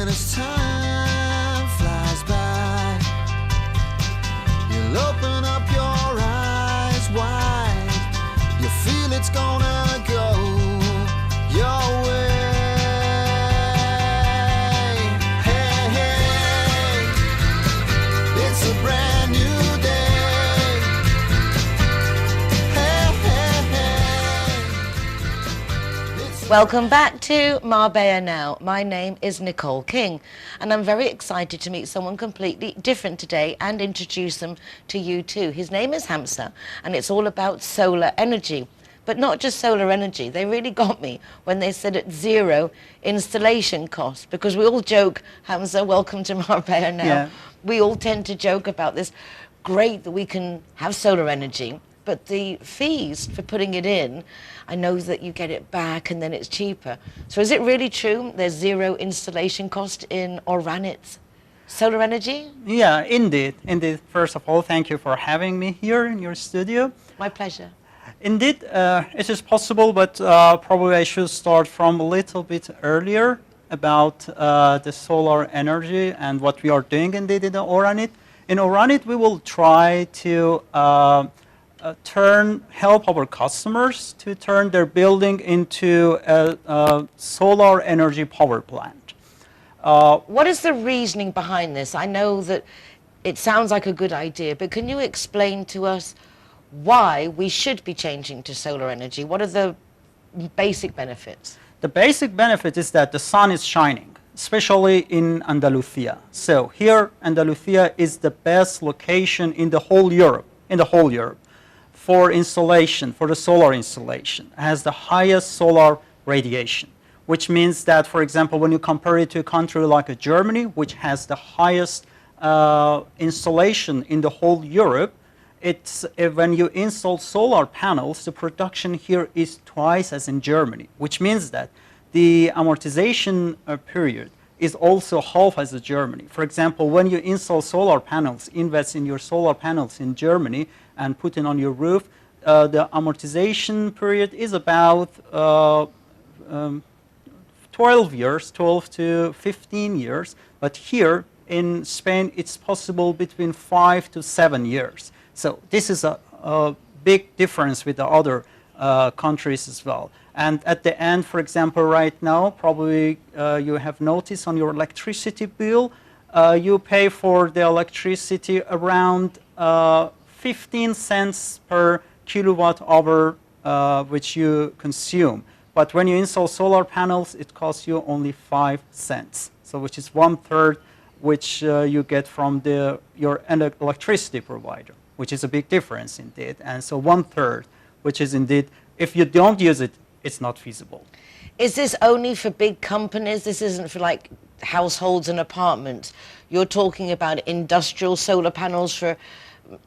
as time flies by, you'll open up your eyes wide. You feel it's gonna go your way. Hey, hey, it's a brand new day. Hey, hey, hey. Welcome back to Marbella Now. My name is Nicole King, and I'm very excited to meet someone completely different today and introduce them to you too. His name is Hamza, and it's all about solar energy. But not just solar energy. They really got me when they said at zero installation cost, because we all joke, Hamza, welcome to Marbella Now. Yeah. We all tend to joke about this. Great that we can have solar energy, but the fees for putting it in, I know that you get it back and then it's cheaper. So is it really true there's zero installation cost in Oranit's solar energy? Yeah, indeed. Indeed. First of all, thank you for having me here in your studio. My pleasure. Indeed, it is possible, but probably I should start from a little bit earlier about the solar energy and what we are doing indeed in Oranit. In Oranit, we will try to help our customers to turn their building into a solar energy power plant. What is the reasoning behind this? I know that it sounds like a good idea, but can you explain to us why we should be changing to solar energy? What are the basic benefits? The basic benefit is that the sun is shining, especially in Andalusia. So here, Andalusia is the best location in the whole Europe, for installation, for the solar installation. It has the highest solar radiation, which means that, for example, when you compare it to a country like Germany, which has the highest installation in the whole Europe, when you install solar panels, the production here is twice as in Germany, which means that the amortization period is also half as in Germany. For example, when you install solar panels, invest in your solar panels in Germany and put it on your roof, the amortization period is about 12 to 15 years, but here in Spain it's possible between 5 to 7 years. So this is a big difference with the other countries as well. And at the end, for example, right now, probably you have noticed on your electricity bill, you pay for the electricity around 15 cents per kilowatt hour which you consume. But when you install solar panels, it costs you only 5 cents. So which is 1/3 which you get from your electricity provider, which is a big difference indeed. And so 1/3, which is indeed, if you don't use it, it's not feasible. Is this only for big companies? This isn't for like households and apartments? You're talking about industrial solar panels for,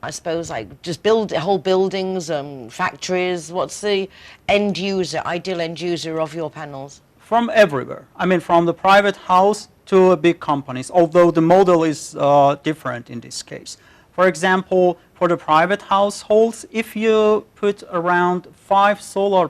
I suppose, like just build whole buildings, factories. What's the end user, ideal end user of your panels? From everywhere. I mean, from the private house to big companies, although the model is different in this case. For example, for the private households, if you put around 10 solar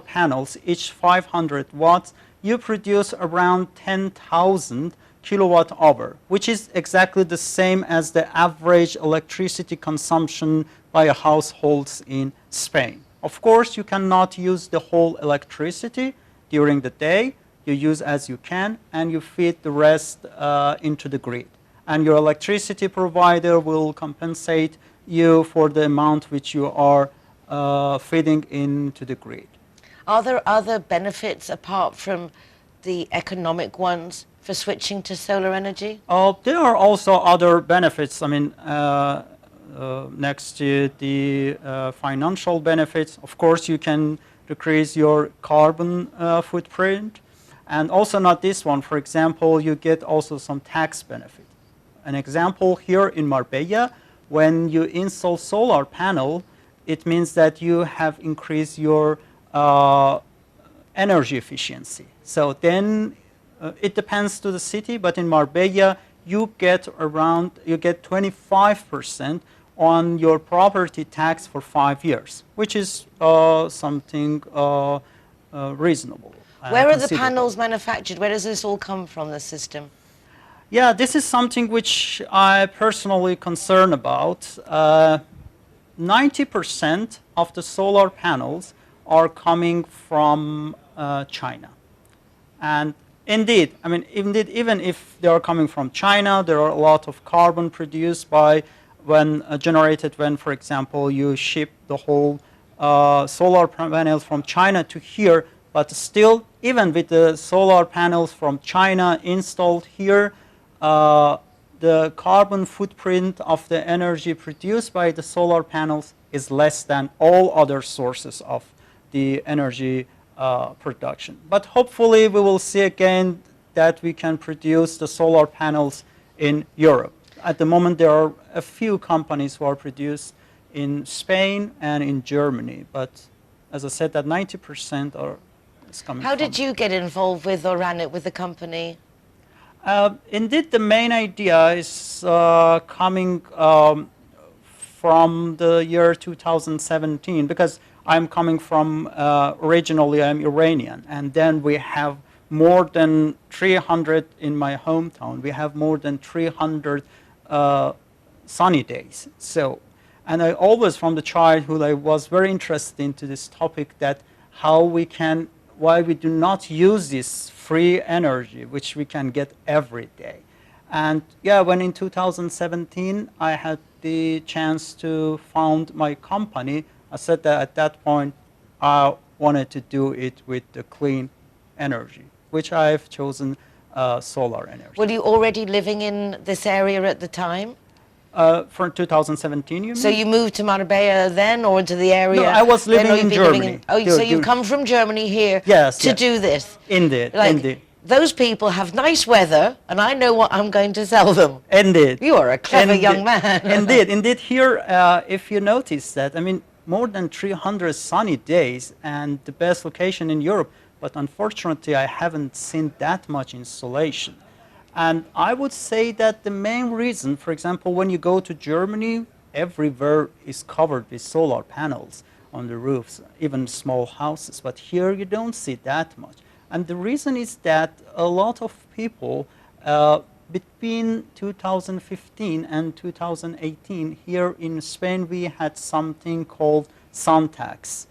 panels, each 500 watts, you produce around 10,000 kilowatt hour, which is exactly the same as the average electricity consumption by households in Spain. Of course, you cannot use the whole electricity during the day. You use as you can, and you feed the rest into the grid. And your electricity provider will compensate you for the amount which you are feeding into the grid. Are there other benefits apart from the economic ones for switching to solar energy? There are also other benefits. I mean, next to the financial benefits, of course, you can decrease your carbon footprint. And also not this one. For example, you get also some tax benefit. An example here in Marbella, when you install solar panel, it means that you have increased your energy efficiency. So then it depends to the city, but in Marbella you get 25% on your property tax for 5 years, which is something reasonable. Where are the considerable. panels manufactured? Where does this all come from, the system? Yeah, this is something which I personally concern about. 90% of the solar panels are coming from China. And indeed, I mean, indeed, even if they are coming from China, there are a lot of carbon produced by when generated when, for example, you ship the whole solar panels from China to here. But still, even with the solar panels from China installed here, the carbon footprint of the energy produced by the solar panels is less than all other sources of the energy production. But hopefully we will see again that we can produce the solar panels in Europe. At the moment there are a few companies who are produced in Spain and in Germany, but as I said, that 90% are is coming How from. did you get involved with or ran it with the company? Indeed, the main idea is coming from the year 2017, because I'm coming from, originally I'm Iranian, and then we have more than 300 in my hometown. We have more than 300 sunny days. So, and I always from the childhood I was very interested into this topic, that how we can, why we do not use this free energy which we can get every day. And yeah, when in 2017 I had the chance to found my company, I said that at that point I wanted to do it with the clean energy, which I've chosen solar energy. Were you already living in this area at the time? For 2017, you mean? So you moved to Marbella then, or to the area? No, I was then, living or in you've been Germany. So you've come from Germany here Yes, to yes. do this? Indeed, Like, indeed. those people have nice weather, and I know what I'm going to sell them. Indeed. You are a clever Indeed. young man. Indeed, indeed. Here, if you notice that, I mean, more than 300 sunny days and the best location in Europe, but unfortunately I haven't seen that much installation. And I would say that the main reason, for example, when you go to Germany, everywhere is covered with solar panels on the roofs, even small houses. But here you don't see that much. And the reason is that a lot of people between 2015 and 2018, here in Spain, we had something called sun tax,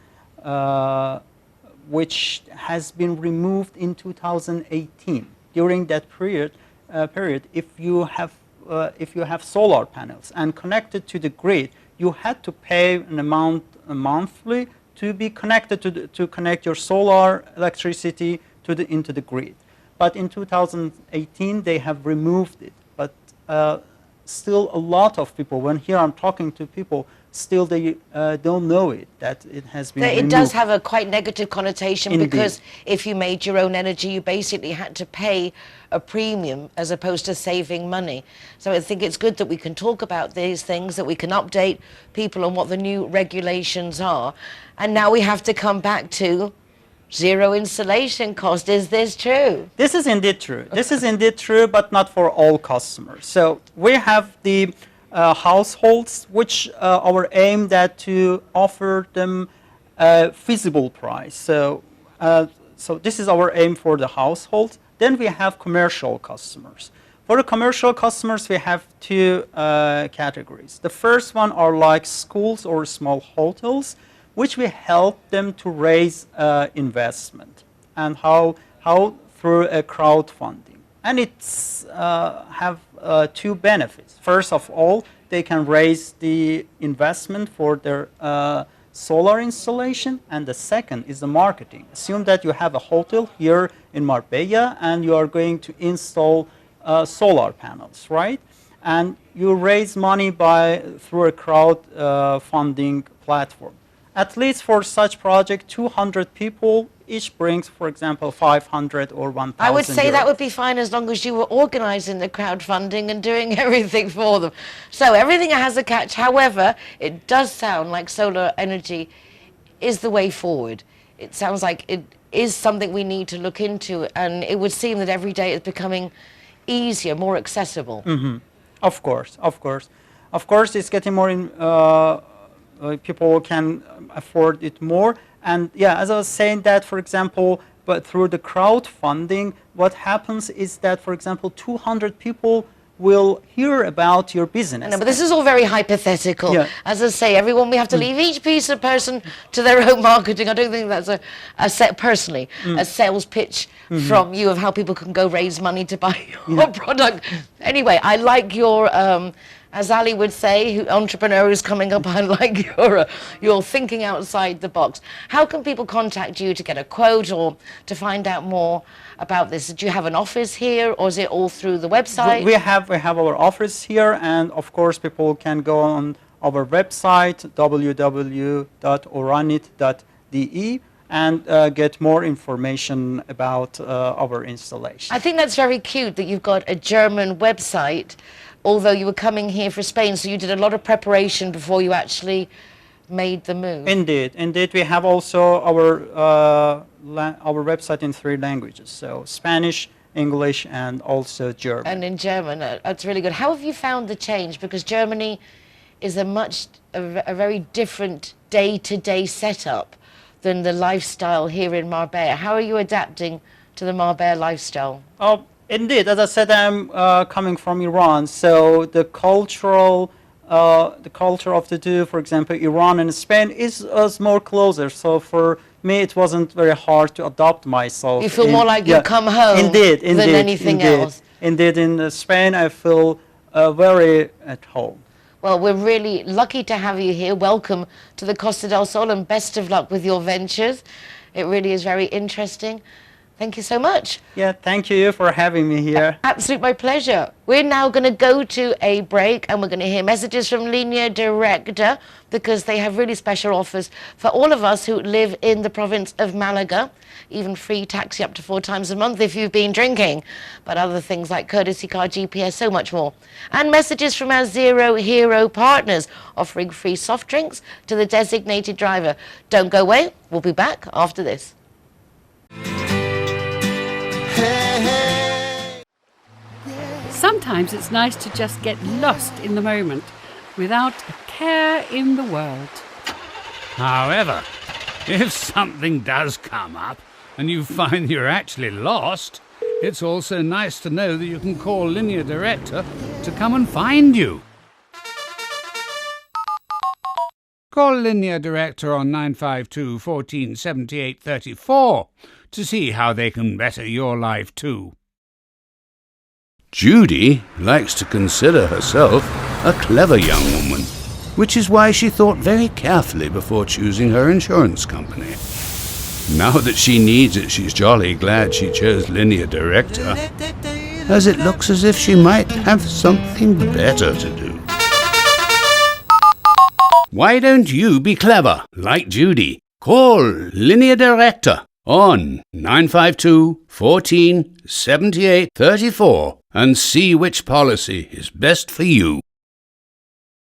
which has been removed in 2018. During that period, if you have solar panels and connected to the grid, you had to pay an amount monthly to be connected to connect your solar electricity into the grid. But in 2018 they have removed it. But still a lot of people, when here I'm talking to people, still they don't know it, that it has been removed. It does have a quite negative connotation. Indeed. Because if you made your own energy, you basically had to pay a premium as opposed to saving money. So I think it's good that we can talk about these things, that we can update people on what the new regulations are. And now we have to come back to zero installation cost. Is this true? This is indeed true. This is indeed true, but not for all customers. So we have the households, which our aim that to offer them a feasible price. So, so this is our aim for the households. Then we have commercial customers. For the commercial customers, we have two categories. The first one are like schools or small hotels, which we help them to raise investment, and how through a crowdfunding. And it's have two benefits. First of all, they can raise the investment for their solar installation, and the second is the marketing. Assume that you have a hotel here in Marbella and you are going to install solar panels, right? And you raise money through a crowdfunding platform. At least for such project, 200 people, each brings, for example, 500 or 1,000 I would say euros. that would be fine as long as you were organising the crowdfunding and doing everything for them. So everything has a catch. However, it does sound like solar energy is the way forward. It sounds like it is something we need to look into, and it would seem that every day it's becoming easier, more accessible. Mm-hmm. Of course, of course. Of course, it's getting more in... people can afford it more. And yeah, as I was saying that, for example, but through the crowdfunding, what happens is that, for example, 200 people will hear about your business. No, but this is all very hypothetical. Yeah. As I say, everyone, we have to leave each piece of person to their own marketing. I don't think that's a set, personally, a sales pitch from you of how people can go raise money to buy your product. Anyway, I like your, as Ali would say, entrepreneur who's coming up, I like your thinking outside the box. How can people contact you to get a quote or to find out more about this? Do you have an office here, or is it all through the website? We have our office here, and of course people can go on our website www.oranit.de and get more information about our installation. I think that's very cute that you've got a German website, although you were coming here for Spain, so you did a lot of preparation before you actually made the move. Indeed. We have also our website in 3 languages, so Spanish, English, and also German. And in German, that's really good. How have you found the change? Because Germany is a very different day-to-day setup than the lifestyle here in Marbella. How are you adapting to the Marbella lifestyle? Oh, indeed. As I said, I'm coming from Iran, so the culture of the two, for example, Iran and Spain, is more closer. So for me, it wasn't very hard to adopt myself. You feel more like you come home than anything else. Indeed, in Spain, I feel very at home. Well, we're really lucky to have you here. Welcome to the Costa del Sol, and best of luck with your ventures. It really is very interesting. Thank you so much. Yeah, thank you for having me here. Absolute my pleasure. We're now going to go to a break, and we're going to hear messages from Linea Directa, because they have really special offers for all of us who live in the province of Malaga. Even free taxi up to 4 times a month if you've been drinking. But other things like courtesy car, GPS, so much more. And messages from our Zero Hero partners, offering free soft drinks to the designated driver. Don't go away. We'll be back after this. Sometimes it's nice to just get lost in the moment without a care in the world. However, if something does come up and you find you're actually lost, it's also nice to know that you can call Linea Directa to come and find you. Call Linea Directa on 952 14 78 34 to see how they can better your life too. Judy likes to consider herself a clever young woman, which is why she thought very carefully before choosing her insurance company. Now that she needs it, she's jolly glad she chose Linea Directa, as it looks as if she might have something better to do. Why don't you be clever, like Judy? Call Linea Directa on 952 14 78 34 and see which policy is best for you.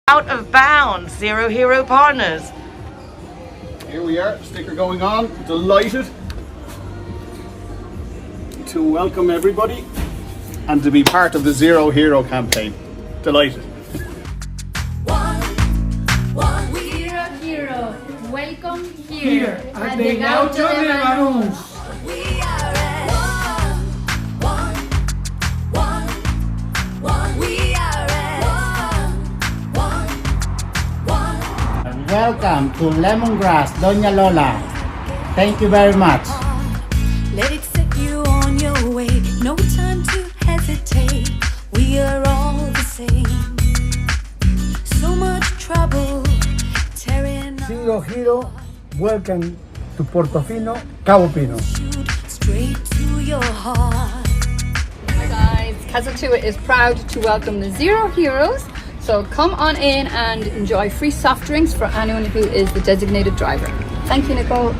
Out of bounds, Zero Hero partners. Here we are, sticker going on. Delighted to welcome everybody and to be part of the Zero Hero campaign. Delighted. Zero Hero, welcome here at the Gaucho de Banús. Welcome to Lemongrass, Doña Lola. Thank you very much. Let it set you on your way. No time to hesitate. We are all the same. So much trouble tearing Zero Hero, welcome to Portofino, Cabo Pino. shoot straight to your heart. Hi guys, Casa Tua is proud to welcome the Zero Heroes. So come on in and enjoy free soft drinks for anyone who is the designated driver. Thank you, Nicole.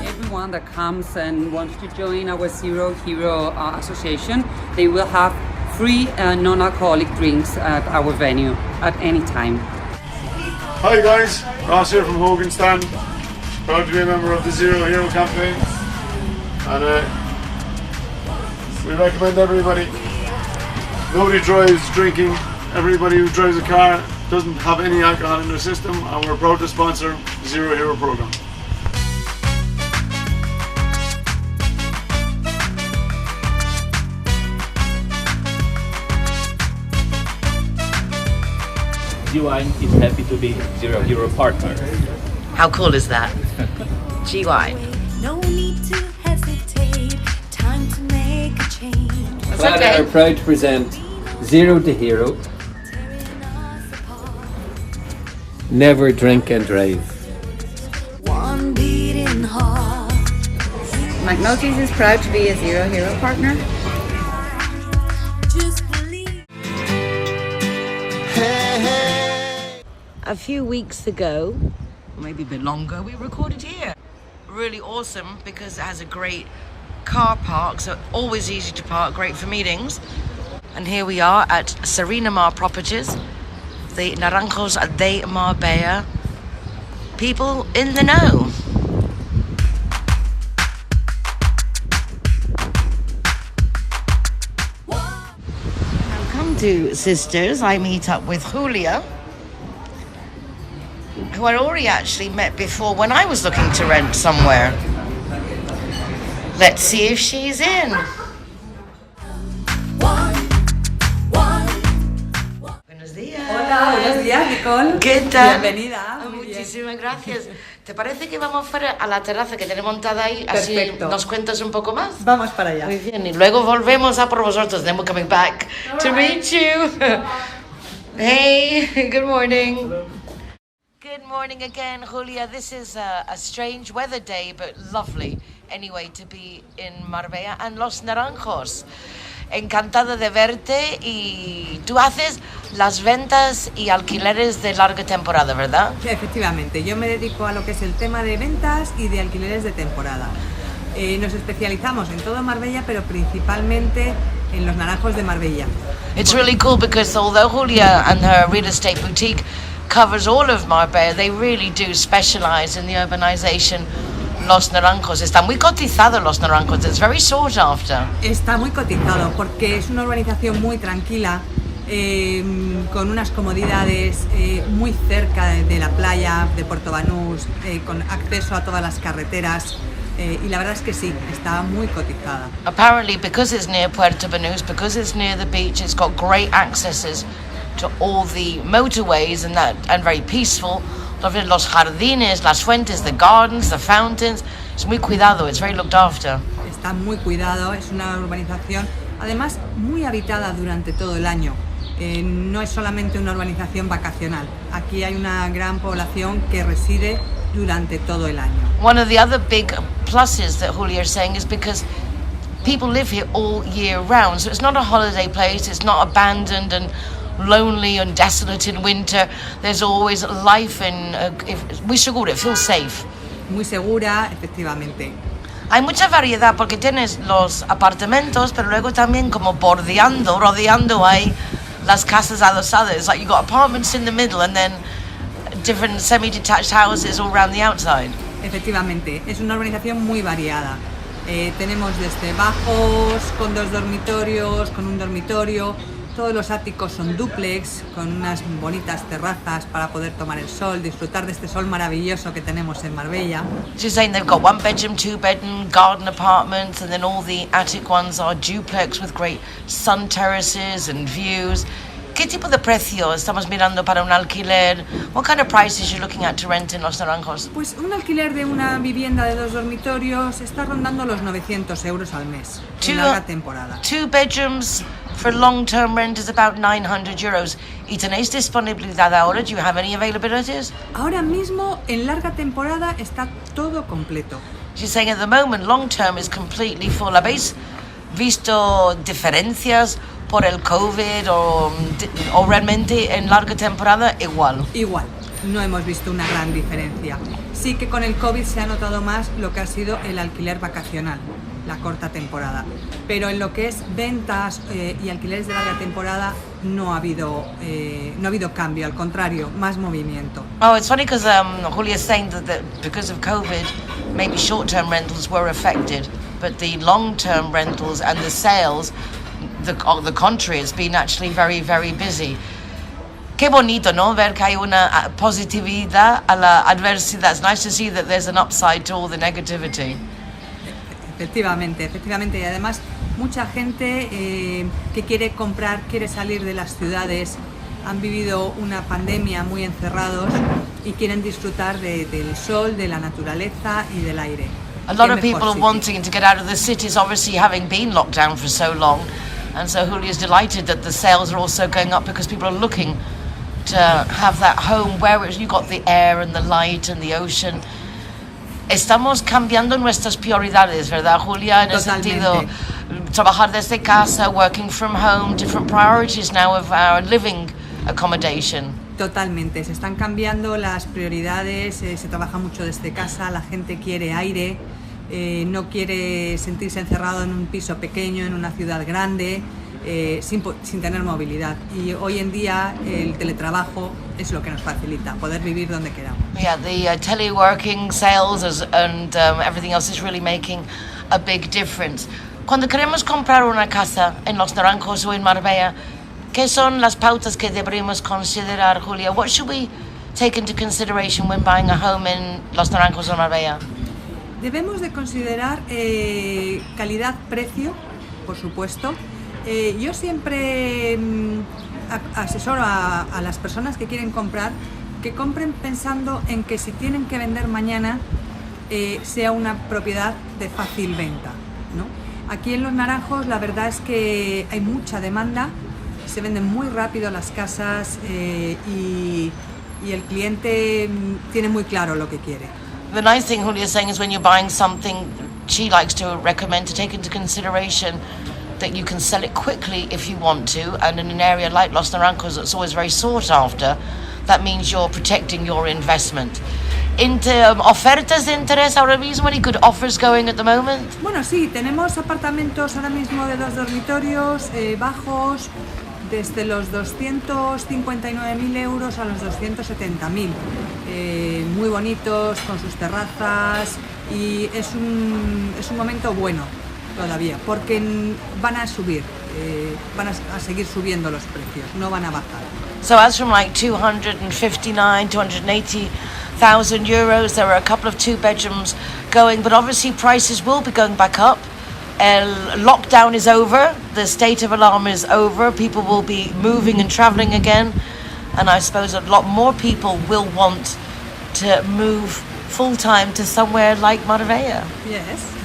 Everyone that comes and wants to join our Zero Hero Association, they will have free non-alcoholic drinks at our venue at any time. Hi guys, Ross here from Hogan Stand. Proud to be a member of the Zero Hero campaign. And we recommend everybody, nobody drives drinking everybody who drives a car doesn't have any alcohol in their system, and we're proud to sponsor the Zero Hero program. GY is happy to be Zero Hero partner. How cool is that? GY. No need to hesitate. Time to make a change. That's Clara okay. are proud to present Zero to Hero. Never drink and drive. One beating heart. McNulty's is proud to be a Zero Hero partner. Just believe. Hey, hey. A few weeks ago, maybe a bit longer, we recorded here. Really awesome because it has a great car park, so always easy to park, great for meetings. And here we are at Serena Mar Properties, the Naranjos de Marbella. People in the know. Now come to Sisters, I meet up with Julia, who I already actually met before when I was looking to rent somewhere. Let's see if she's in. Buenos días. Hola, buenos días, Nicole. ¿Qué tal? Bienvenida. Muy bien. Muchísimas gracias. ¿Te parece que vamos fuera a la terraza que tenemos montada ahí? Así Perfecto. nos cuentas un poco más. Vamos para allá. Muy bien, y luego volvemos a por vosotros. Then we're coming back to meet you. Hey, good morning. Good morning again, Julia. This is a strange weather day, but lovely anyway to be in Marbella and Los Naranjos. Encantada de verte, y tú haces las ventas y alquileres de larga temporada, ¿verdad? Efectivamente, yo me dedico a lo que es el tema de ventas y de alquileres de temporada. Nos especializamos en todo Marbella, pero principalmente en los Naranjos de Marbella. It's really cool because although Julia and her real estate boutique covers all of Marbella, they really do specialize in the urbanization. Los Naranjos, está muy cotizado Los Naranjos, it's very sought after. Está muy cotizado porque es una urbanización muy tranquila, con unas comodidades, muy cerca de la playa de Puerto Banús, con acceso a todas las carreteras, y la verdad es que sí, está muy cotizada. Apparently because it's near Puerto Banús, because it's near the beach, it's got great accesses to all the motorways and very peaceful. Los jardines, las fuentes, the gardens, the fountains. Es muy cuidado, it's very looked after. Está muy cuidado, es una urbanización además muy habitada durante todo el año. No es solamente una urbanización vacacional, aquí hay una gran población que reside durante todo el año. One of the other big pluses that Julia is saying is because people live here all year round, so it's not a holiday place, it's not abandoned and lonely and desolate in winter. There's always life in muy segura, it feels safe. Muy segura, efectivamente. Hay mucha variedad porque tienes los apartamentos, pero luego también como rodeando hay las casas adosadas. It's like you got apartments in the middle and then different semi-detached houses all around the outside. Efectivamente, es una urbanización muy variada. Tenemos desde bajos, con 2 dormitorios, con un dormitorio. Todos los áticos son dúplex, con unas bonitas terrazas para poder tomar el sol, disfrutar de este sol maravilloso que tenemos en Marbella. She's saying they've got 1 bedroom, 2 bedroom, garden apartments, and then all the attic ones are duplex with great sun terraces and views. ¿Qué tipo de precio estamos mirando para un alquiler? What kind of prices you looking at to rent in Los Naranjos? Pues un alquiler de una vivienda de 2 dormitorios está rondando los 900 euros al mes, en larga temporada. 2 bedrooms for long-term rent is about 900 euros. ¿Y tenéis disponibilidad ahora? Do you have any availabilities? Ahora mismo, en larga temporada, está todo completo. She's saying at the moment, long-term is completely full. ¿Habéis visto diferencias por el COVID o realmente en larga temporada igual? Igual, no hemos visto una gran diferencia. Sí que con el COVID se ha notado más lo que ha sido el alquiler vacacional, la corta temporada. Pero en lo que es ventas y alquileres de larga temporada no ha habido cambio, al contrario, más movimiento. Oh, it's funny because Julia's saying that because of COVID, maybe short-term rentals were affected, but the long-term rentals and the sales, the contrary, it's been actually very, very busy. Qué bonito, ¿no? Ver que hay una positividad a la adversidad. It's nice to see that there's an upside to all the negativity. Efectivamente, efectivamente. Y además mucha gente que quiere comprar, quiere salir de las ciudades, han vivido una pandemia muy encerrados y quieren disfrutar del sol, de la naturaleza y del aire. A lot of people are wanting to get out of the cities, obviously having been locked down for so long. And so Julia's delighted that the sales are also going up because people are looking to have that home where you've got the air and the light and the ocean. Estamos cambiando nuestras prioridades, ¿verdad, Julia? En el sentido, trabajar desde casa, working from home, different priorities now of our living accommodation. Totalmente, se están cambiando las prioridades, se trabaja mucho desde casa, la gente quiere aire, no quiere sentirse encerrado en un piso pequeño, en una ciudad grande, sin tener movilidad. Y hoy en día el teletrabajo es lo que nos facilita, poder vivir donde queramos. Yeah, the teleworking sales and everything else is really making a big difference. Cuando queremos comprar una casa en Los Naranjos o en Marbella, ¿qué son las pautas que deberíamos considerar, Julia? What should we take into consideration when buying a home in Los Naranjos o Marbella? Debemos de considerar calidad-precio, por supuesto. Yo siempre asesoro a las personas que quieren comprar que compren pensando en que si tienen que vender mañana sea una propiedad de fácil venta, ¿no? Aquí en Los Naranjos la verdad es que hay mucha demanda, se venden muy rápido las casas y el cliente tiene muy claro lo que quiere. The nice thing Julia is saying is when you're buying something, she likes to recommend to take into consideration that you can sell it quickly if you want to, and in an area like Los Naranjos that's always very sought after, that means you're protecting your investment. ¿Ofertas de interés ahora mismo? Any good offers going at the moment? Bueno, sí, tenemos apartamentos ahora mismo de 2 dormitorios bajos, desde los 259.000 euros a los 270.000, muy bonitos, con sus terrazas, y es un momento bueno todavía, porque van a subir, van a seguir subiendo los precios, no van a bajar. So as from like 259, 280,000 euros, there are a couple of 2 bedrooms going, but obviously prices will be going back up. Lockdown is over, the state of alarm is over, people will be moving and travelling again, and I suppose a lot more people will want to move full-time to somewhere like Marbella. Yes.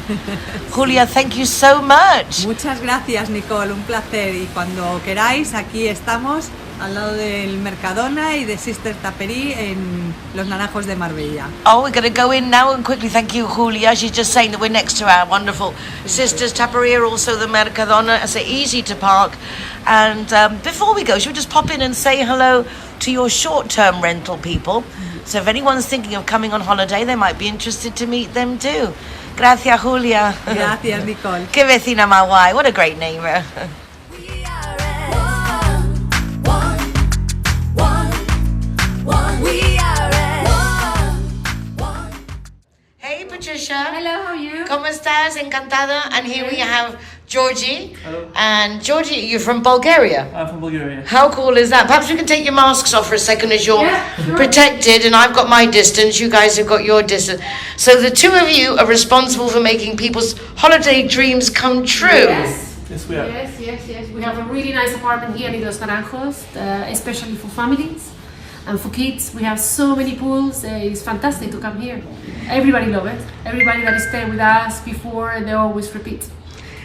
Julia, thank you so much. Muchas gracias, Nicole, un placer, y cuando queráis aquí estamos al lado del Mercadona y de Sister Taperí en Los Naranjos de Marbella. Oh, we're going to go in now and quickly. Thank you, Julia. She's just saying that we're next to our wonderful Sisters Tapería, also the Mercadona. It's easy to park. And before we go, should we just pop in and say hello to your short-term rental people? So if anyone's thinking of coming on holiday, they might be interested to meet them too. Gracias, Julia. Gracias, Nicole. Qué vecina más guay. What a great neighbor. Hey, Patricia. Hello, how are you? ¿Cómo estás? Encantada. And here we have Georgie. Hello. And Georgie, you're from Bulgaria. I'm from Bulgaria. How cool is that? Perhaps we can take your masks off for a second as you're protected, and I've got my distance, you guys have got your distance. So the two of you are responsible for making people's holiday dreams come true. Yes. Yes, we are. Yes. We have a really nice apartment here in Los Naranjos, especially for families and for kids. We have so many pools. It's fantastic to come here. Everybody loves it. Everybody that is staying with us before, they always repeat.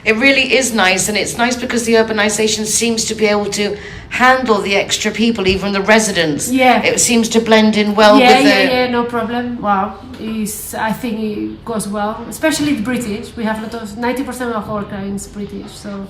It really is nice, and it's nice because the urbanization seems to be able to handle the extra people, even the residents. Yeah. It seems to blend in well with the... Yeah, no problem. Wow. I think it goes well, especially the British. We have a lot of, 90% of our clients British, so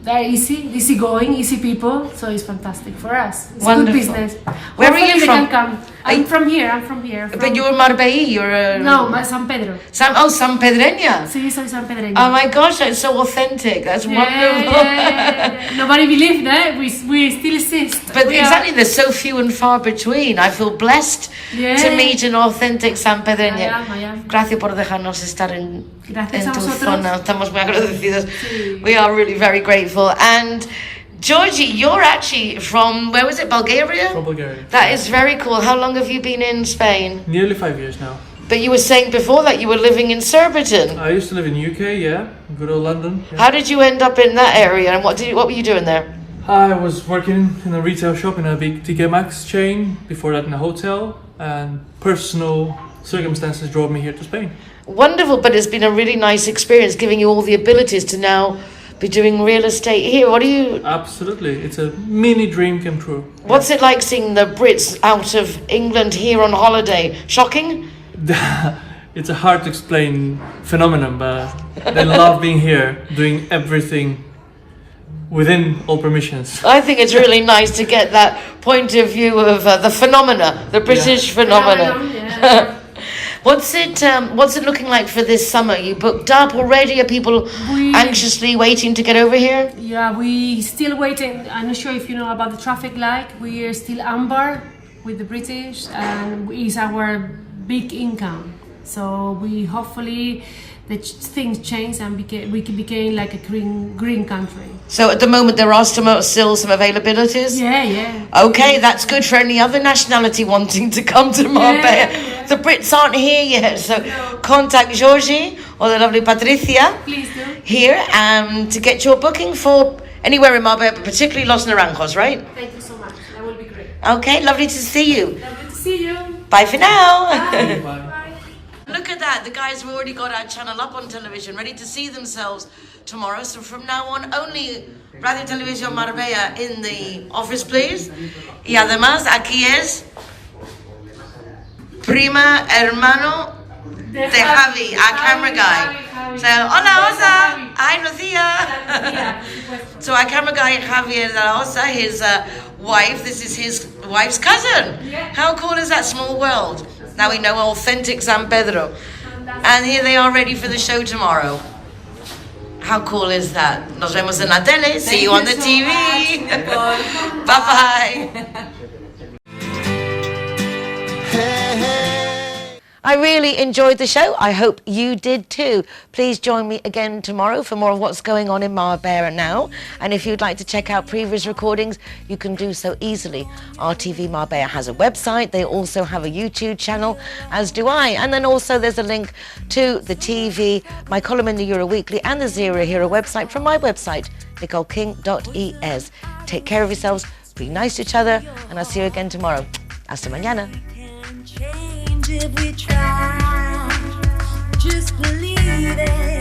they're easy going, easy people, so it's fantastic for us. It's Wonderful. a good business. Where are you Hopefully from? they can come. I'm from here. But you're Marbella, you're... No, San Pedro. San Pedreña. Sí, soy San Pedreña. Oh my gosh, that's so authentic. That's wonderful. Yeah. Nobody believed that. We still exist. But exactly, there's so few and far between. I feel blessed to meet an authentic San Pedreña. I am. Gracias por dejarnos estar en tu vosotros. zona. Estamos muy agradecidos. Sí. We are really very grateful. And Georgie, you're actually from, where was it, Bulgaria? From Bulgaria. That is very cool. How long have you been in Spain? Nearly 5 years now. But you were saying before that you were living in Surbiton. I used to live in UK, yeah, good old London. Yeah. How did you end up in that area, and what were you doing there? I was working in a retail shop in a big TK Maxx chain, before that in a hotel, and personal circumstances drove me here to Spain. Wonderful, but it's been a really nice experience, giving you all the abilities to now be doing real estate here. What do you... Absolutely, it's a mini dream come true. What's it like seeing the Brits out of England here on holiday? Shocking? It's a hard to explain phenomenon, but they love being here, doing everything within all permissions. I think it's really nice to get that point of view of the phenomena, the British phenomena. Yeah. What's it looking like for this summer? You booked up already? Are people anxiously waiting to get over here? Yeah, we still waiting. I'm not sure if you know about the traffic light. We are still amber with the British, and it's our big income. So we hopefully things change and we can become like a green country. So at the moment there are still some availabilities? Yeah. Okay, that's good for any other nationality wanting to come to Marbella. Yeah. The Brits aren't here yet, so contact Georgie or the lovely Patricia. Please do. Here to get your booking for anywhere in Marbella, but particularly Los Naranjos, right? Thank you so much. That will be great. Okay, lovely to see you. Lovely to see you. Bye for now. Bye. Bye. Look at that, the guys have already got our channel up on television, ready to see themselves tomorrow. So from now on, only Radio Televisión Marbella in the office, please. Y además, aquí es prima hermano de Javi, our camera guy. So, hola, Osa. Hi, Lucia. So our camera guy, Javier de la Osa, his wife, this is his wife's cousin. How cool is that small world? Now we know authentic San Pedro. And here they are ready for the show tomorrow. How cool is that? Nos vemos en la tele. See you on the TV. Bye-bye. I really enjoyed the show. I hope you did too. Please join me again tomorrow for more of what's going on in Marbella Now. And if you'd like to check out previous recordings, you can do so easily. RTV Marbella has a website. They also have a YouTube channel, as do I. And then also there's a link to the TV, my column in the Euro Weekly, and the Zero Hero website from my website, nicoleking.es. Take care of yourselves, be nice to each other, and I'll see you again tomorrow. Hasta mañana. If we try, just believe it.